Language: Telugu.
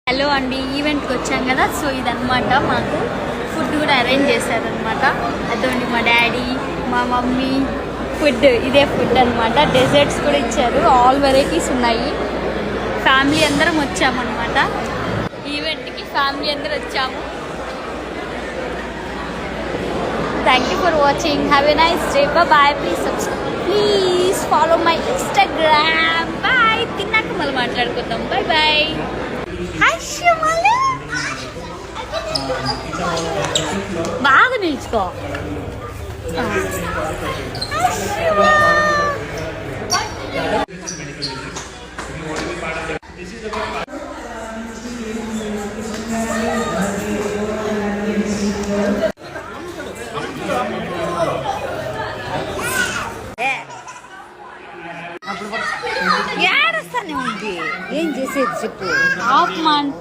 హలో అండి, ఈవెంట్కి వచ్చాం కదా. సో ఇదన్నమాట, మాకు ఫుడ్ కూడా అరేంజ్ చేశారనమాట. అదోండి మా డాడీ, మా మమ్మీ ఫుడ్, ఇదే ఫుడ్ అనమాట. డెజర్ట్స్ కూడా ఇచ్చారు, ఆల్ వెరైటీస్ ఉన్నాయి. ఫ్యామిలీ అందరం వచ్చామన్నమాట ఈవెంట్కి. ఫ్యామిలీ అందరం వచ్చాము. Thank you for watching. Have a nice day. Bye. Please follow my Instagram. Bye. తిన్నాక మళ్ళీ మాట్లాడుకుందాం. Bye bye. బాగా నిల్చుకో. ఏడొస్తానే ఉంది, ఏం చేసేది చెప్పు. ఆఫ్ మాన్.